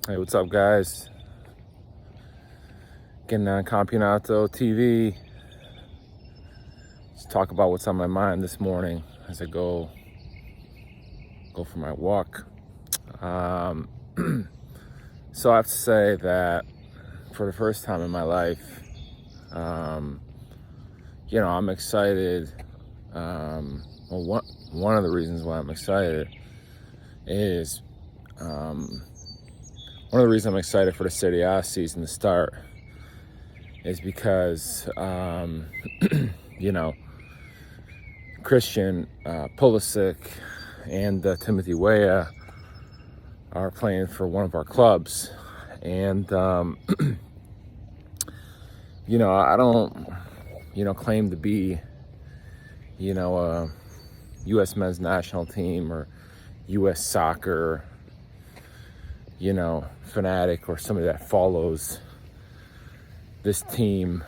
Hey, what's up, guys? Getting on Campionato TV. Let's talk about what's on my mind this morning as I go for my walk. So I have to say that for the first time in my life, I'm excited. One of the reasons why I'm excited is one of the reasons I'm excited for the Serie A season to start is because, Christian Pulisic and Timothy Weah are playing for one of our clubs. And, I don't, claim to be, a U.S. men's national team or U.S. soccer, fanatic or somebody that follows this team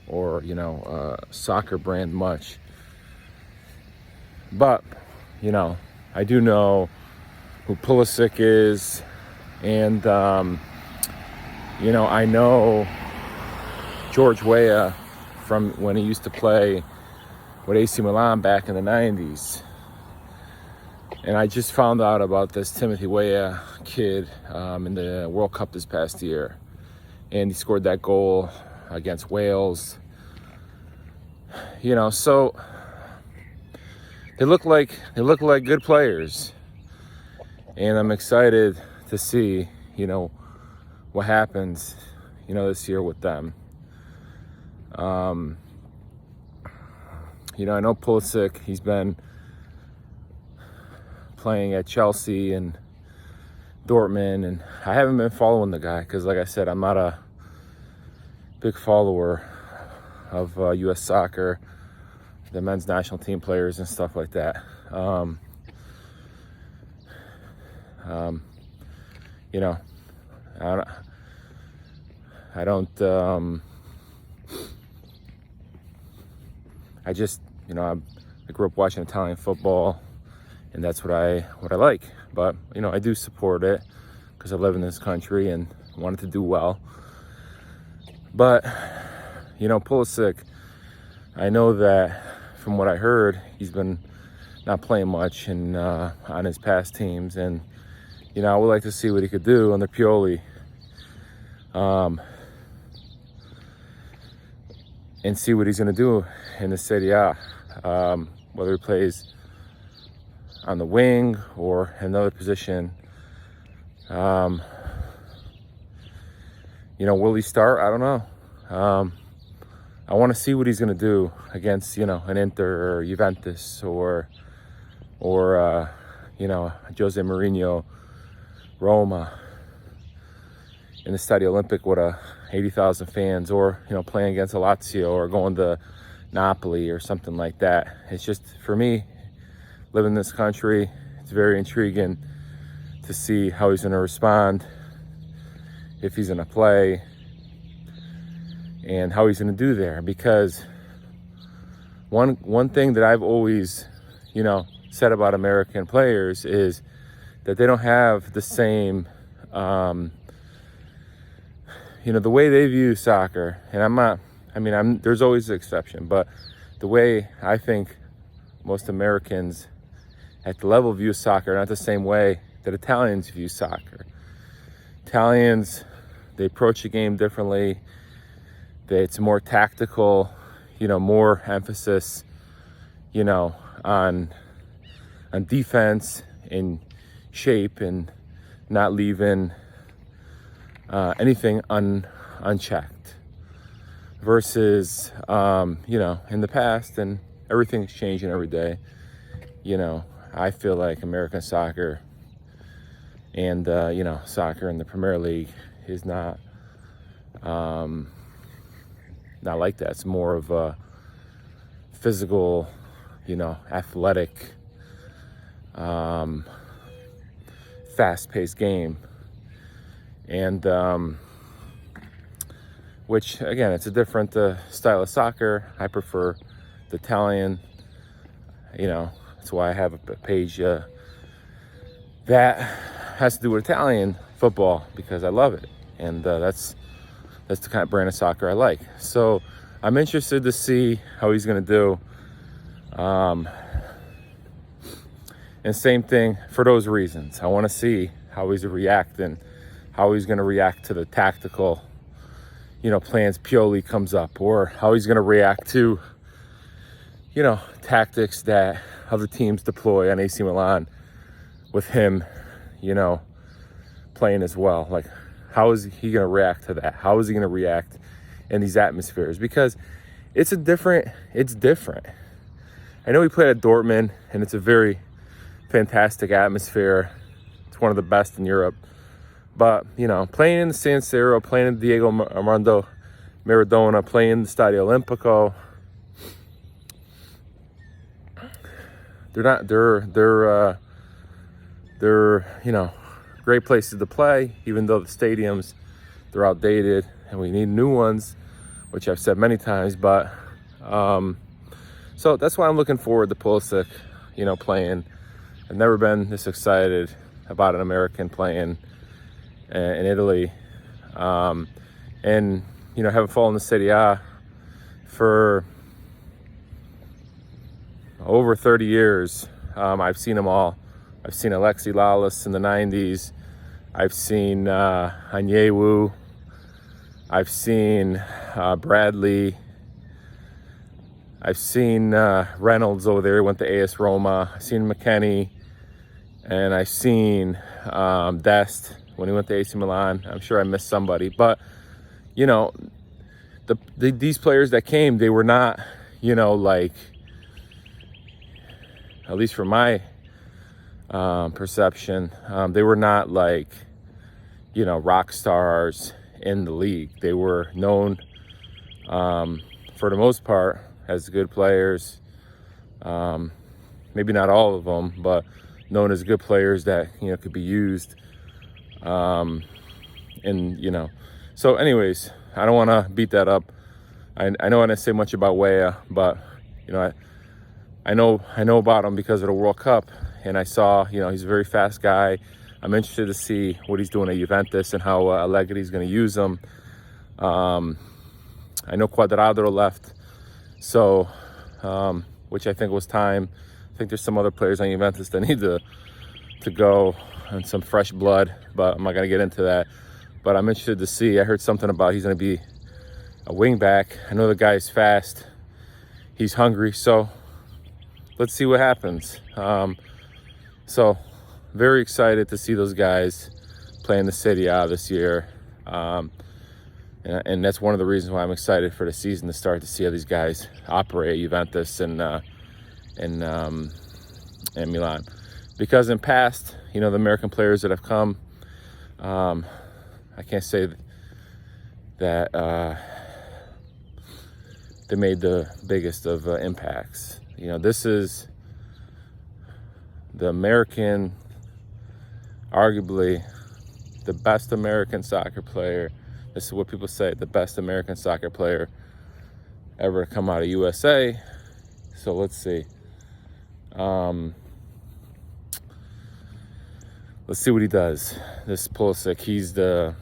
or, soccer brand much. But, I do know who Pulisic is, and, I know George Weah from when he used to play with AC Milan back in the 90s. And I just found out about this Timothy Weah kid in the World Cup this past year. And he scored that goal against Wales. So they look like good players. And I'm excited to see, what happens, this year with them. I know Pulisic, he's been playing at Chelsea and Dortmund, and I haven't been following the guy because, like I said, I'm not a big follower of U.S. soccer, the men's national team players and stuff like that. I grew up watching Italian football, and that's what I like. But I do support it because I live in this country and want it to do well. But Pulisic, I know that from what I heard, he's been not playing much and on his past teams, and I would like to see what he could do under Pioli. And see what he's going to do in the Serie A, whether he plays on the wing or another position. Will he start? I don't know. I want to see what he's going to do against, an Inter or Juventus or Jose Mourinho, Roma, in the Stadio Olimpic with 80,000 fans, or playing against a Lazio or going to Napoli or something like that. It's just, for me, living in this country, it's very intriguing to see how he's going to respond, if he's going to play, and how he's going to do there. Because one thing that I've always, said about American players is that they don't have the same, the way they view soccer. And there's always an exception, but the way I think most Americans at the level view soccer are not the same way that Italians view soccer. Italians, they approach the game differently. It's more tactical, more emphasis, on defense and shape and not leaving anything unchecked. Versus, in the past, and everything's changing every day. I feel like American soccer and, soccer in the Premier League is not like that. It's more of a physical, athletic, fast-paced game. And, which, again, it's a different style of soccer. I prefer the Italian. That's why I have a page that has to do with Italian football because I love it, and that's the kind of brand of soccer I like. So I'm interested to see how he's going to do. And same thing for those reasons. I want to see how he's reacting, how he's going to react to the tactical, plans Pioli comes up, or how he's going to react to, tactics that other teams deploy on AC Milan with him, playing as well. Like, how is he going to react to that? How is he going to react in these atmospheres? Because it's different. I know he played at Dortmund, and it's a very fantastic atmosphere. It's one of the best in Europe. But, playing in the San Siro, playing in Diego Armando Maradona, playing in the Stadio Olimpico, they're great places to play, even though the stadiums, they're outdated and we need new ones, which I've said many times. But so that's why I'm looking forward to Pulisic, playing. I've never been this excited about an American playing in Italy, and having followed the Serie A for over 30 years. I've seen them all. I've seen Alexi Lalas in the 90s. I've seen Anyewu. I've seen Bradley. I've seen Reynolds over there, went to AS Roma. I've seen McKennie. And I've seen Dest when he went to AC Milan. I'm sure I missed somebody. But, these players that came, they were not, like, at least from my perception, they were not like, rock stars in the league. They were known, for the most part, as good players. Maybe not all of them, but known as good players that, could be used. So anyways, I don't want to beat that up. I know I didn't say much about Weah, but, I know about him because of the World Cup, and I saw, he's a very fast guy. I'm interested to see what he's doing at Juventus and how Allegri's going to use him. I know Cuadrado left, so which I think was time. I think there's some other players on Juventus that need to go and some fresh blood, but I'm not going to get into that. But I'm interested to see. I heard something about he's going to be a wing back. I know the guy's fast. He's hungry, so let's see what happens. So very excited to see those guys playing the Serie A this year. And that's one of the reasons why I'm excited for the season to start, to see how these guys operate at Juventus and Milan. Because in past, the American players that have come, I can't say that they made the biggest of impacts. This is the American, arguably the best American soccer player. This is what people say, the best American soccer player ever to come out of USA. So let's see. Let's see what he does. This Pulisic, he's the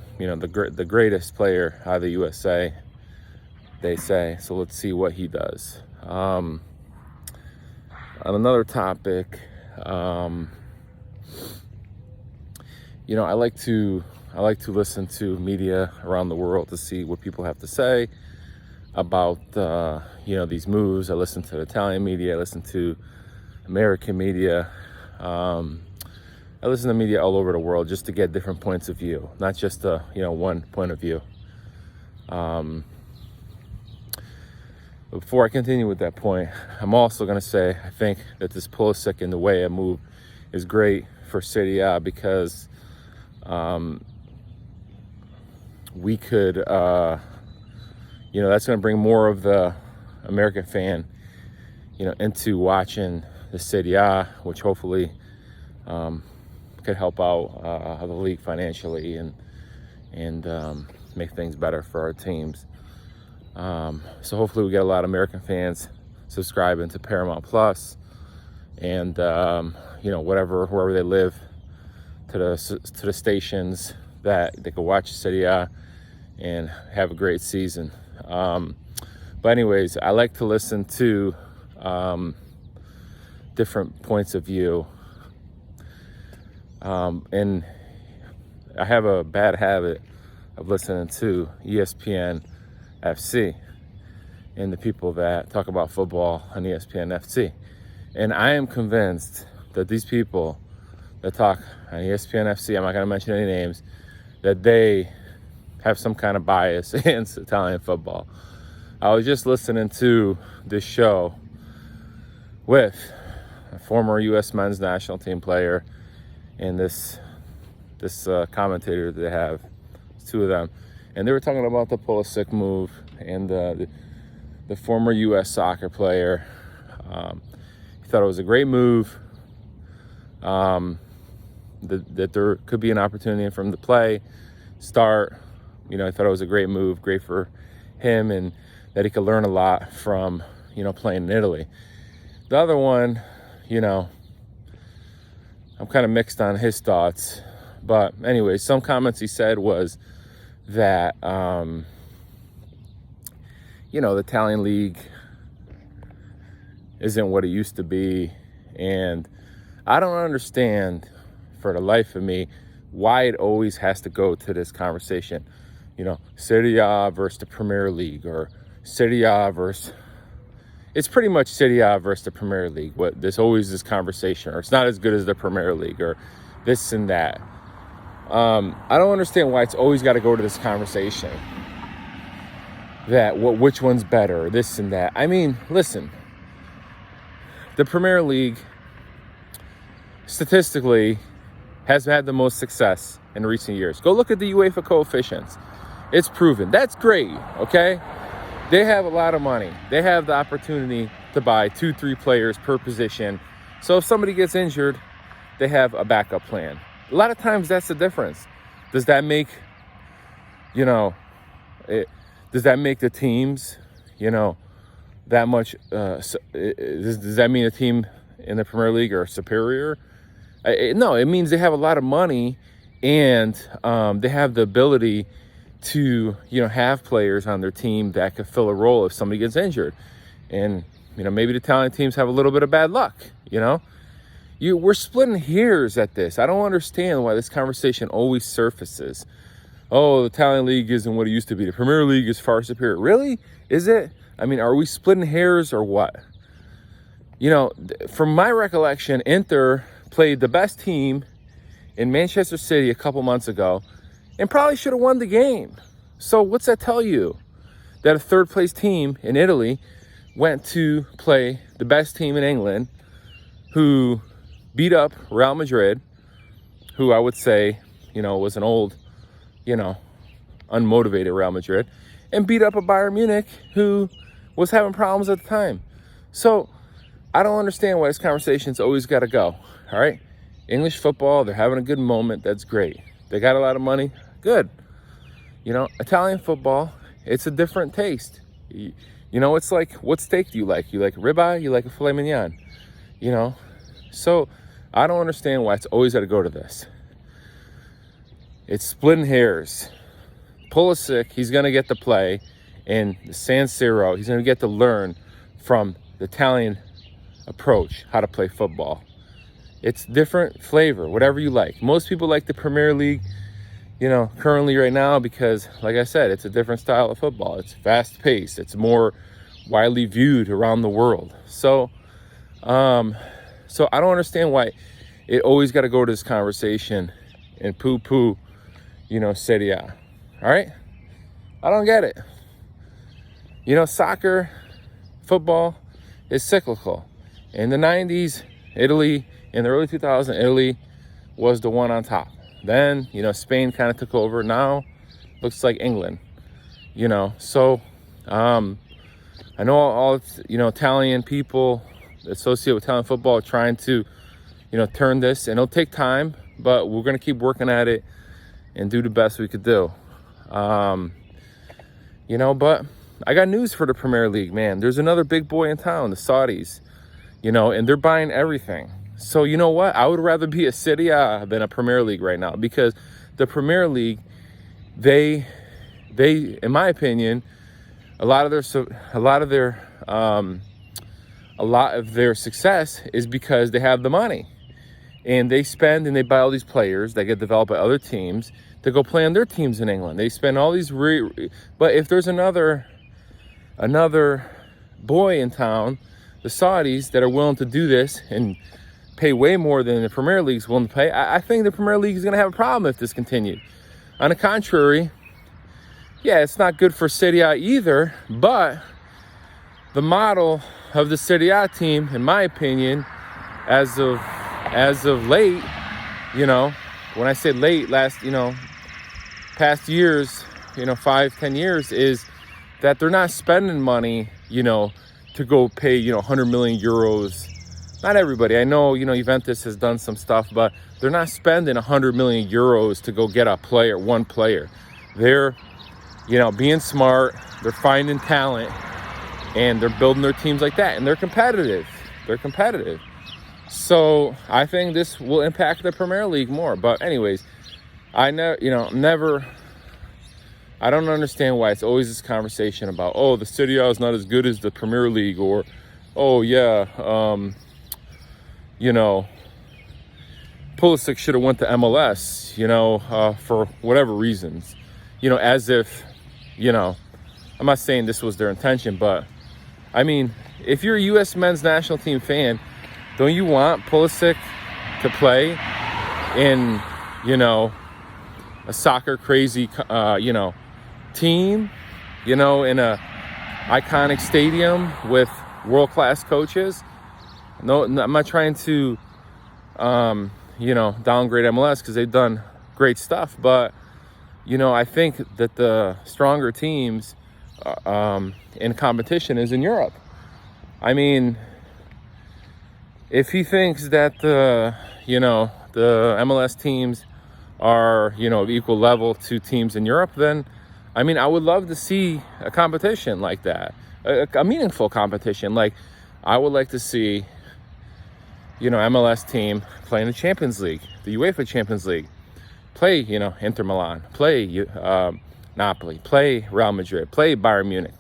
greatest player out of the USA, they say. So let's see what he does. On another topic, I like to listen to media around the world to see what people have to say about these moves. I listen to Italian media, I listen to American media. I listen to media all over the world just to get different points of view, not just one point of view. But before I continue with that point, I'm also going to say I think that this Pulisic and the Weah move is great for Serie A because we could, that's going to bring more of the American fan, into watching the Serie A, which hopefully could help out the league financially and make things better for our teams. So hopefully we get a lot of American fans subscribing to Paramount Plus and, wherever they live, to the stations that they could watch Serie A and have a great season. But anyways, I like to listen to different points of view. And I have a bad habit of listening to ESPN FC and the people that talk about football on ESPN FC. And I am convinced that these people that talk on ESPN FC, I'm not going to mention any names, that they have some kind of bias against Italian football. I was just listening to this show with a former U.S. men's national team player and this commentator that they have, two of them, and they were talking about the Pulisic move and the former U.S. soccer player. He thought it was a great move, that there could be an opportunity for him to play, start. He thought it was a great move, great for him, and that he could learn a lot from, playing in Italy. The other one, I'm kind of mixed on his thoughts. But anyway, some comments he said was that, the Italian league isn't what it used to be. And I don't understand, for the life of me, why it always has to go to this conversation. Serie A versus the Premier League, or Serie A versus... It's pretty much Serie A versus the Premier League. There's always this conversation, or it's not as good as the Premier League, or this and that. I don't understand why it's always got to go to this conversation. That which one's better, or this and that. I mean, listen, the Premier League statistically has had the most success in recent years. Go look at the UEFA coefficients. It's proven. That's great, okay? They have a lot of money. They have the opportunity to buy 2-3 players per position. So if somebody gets injured, they have a backup plan. A lot of times that's the difference. Does that make, does that make the teams, that much, does that mean a team in the Premier League are superior? No, it means they have a lot of money, and they have the ability to, have players on their team that could fill a role if somebody gets injured. And, maybe the Italian teams have a little bit of bad luck, We're splitting hairs at this. I don't understand why this conversation always surfaces. Oh, the Italian league isn't what it used to be. The Premier League is far superior. Really? Is it? I mean, are we splitting hairs or what? From my recollection, Inter played the best team in Manchester City a couple months ago and probably should have won the game. So what's that tell you? That a third place team in Italy went to play the best team in England, who beat up Real Madrid, who I would say, was an old, unmotivated Real Madrid, and beat up a Bayern Munich who was having problems at the time. So I don't understand why this conversation's always got to go. All right, English football, they're having a good moment. That's great. They got a lot of money. Good. Italian football, it's a different taste. It's like, what steak do you like? You like ribeye? You like a filet mignon? So I don't understand why it's always got to go to this. It's splitting hairs. Pulisic, he's going to get to play in the San Siro. He's going to get to learn from the Italian approach how to play football. It's different flavor, whatever you like. Most people like the Premier League, currently right now, because, like I said, it's a different style of football. It's fast-paced. It's more widely viewed around the world. So I don't understand why it always got to go to this conversation and poo-poo, Serie A. All right? I don't get it. Soccer, football is cyclical. In the 90s, Italy, in the early 2000s, Italy was the one on top. Then, Spain kind of took over. Now, looks like England. So I know all Italian people associated with Italian football are trying to, turn this, and it'll take time, but we're going to keep working at it and do the best we could do. But I got news for the Premier League, man. There's another big boy in town, the Saudis, and they're buying everything. So you know what? I would rather be a Serie A than a Premier League right now, because the Premier League, they, in my opinion, a lot of their success is because they have the money, and they spend and they buy all these players that get developed by other teams to go play on their teams in England. They spend all these, but if there's another boy in town, the Saudis, that are willing to do this and pay way more than the Premier League's willing to pay, I think the Premier League is going to have a problem if this continued. On the contrary, yeah, it's not good for Serie A either, but the model of the Serie A team, in my opinion, as of late, when I say late, past years, 5-10 years, is that they're not spending money, to go pay, 100 million euros. Not everybody. I know, Juventus has done some stuff, but they're not spending 100 million euros to go get one player. They're, being smart. They're finding talent, and they're building their teams like that, and they're competitive. So I think this will impact the Premier League more. But anyways, I don't understand why it's always this conversation about, the Serie A is not as good as the Premier League, or, Pulisic should have went to MLS, for whatever reasons, as if, I'm not saying this was their intention, but I mean, if you're a U.S. men's national team fan, don't you want Pulisic to play in, a soccer crazy, team, in a iconic stadium with world-class coaches? No, I'm not trying to, downgrade MLS, because they've done great stuff. But, I think that the stronger teams in competition is in Europe. I mean, if he thinks that the MLS teams are, of equal level to teams in Europe, then, I mean, I would love to see a competition like that, a meaningful competition. Like, I would like to see, MLS team play in the Champions League, the UEFA Champions League, play, Inter Milan, play Napoli, play Real Madrid, play Bayern Munich.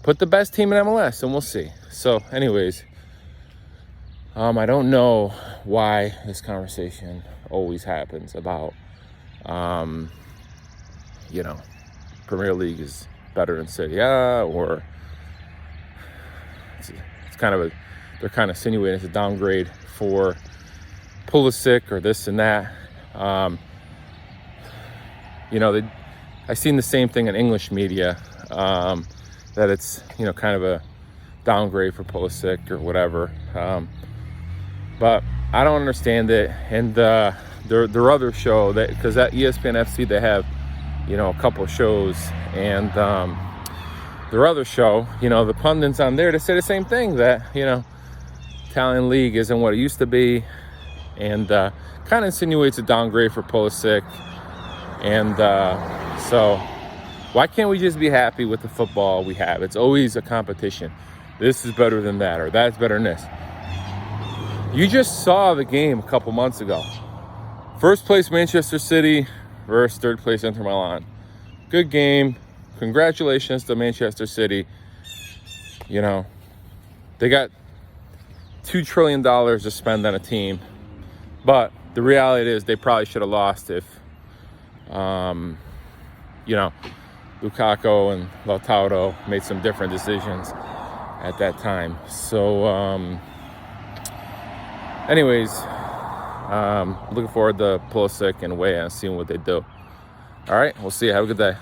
Put the best team in MLS, and we'll see. So, anyways, I don't know why this conversation always happens about, Premier League is better than Serie A, or it's kind of they're kind of insinuating it's a downgrade for Pulisic or this and that. I've seen the same thing in English media, that it's, kind of a downgrade for Pulisic or whatever. But I don't understand it. And their other show, because at ESPN FC, they have, a couple of shows, and their other show, the pundits on there, to say the same thing, that, Italian league isn't what it used to be, and kind of insinuates a downgrade for Pulisic. And so why can't we just be happy with the football we have? It's always a competition. This is better than that, or that's better than this. You just saw the game a couple months ago. First place Manchester City versus third place Inter Milan. Good game. Congratulations to Manchester City. They got $2 trillion to spend on a team. But the reality is they probably should have lost if, Lukaku and Lautaro made some different decisions at that time. So, anyways, looking forward to Pulisic and Weah and seeing what they do. All right, we'll see you. Have a good day.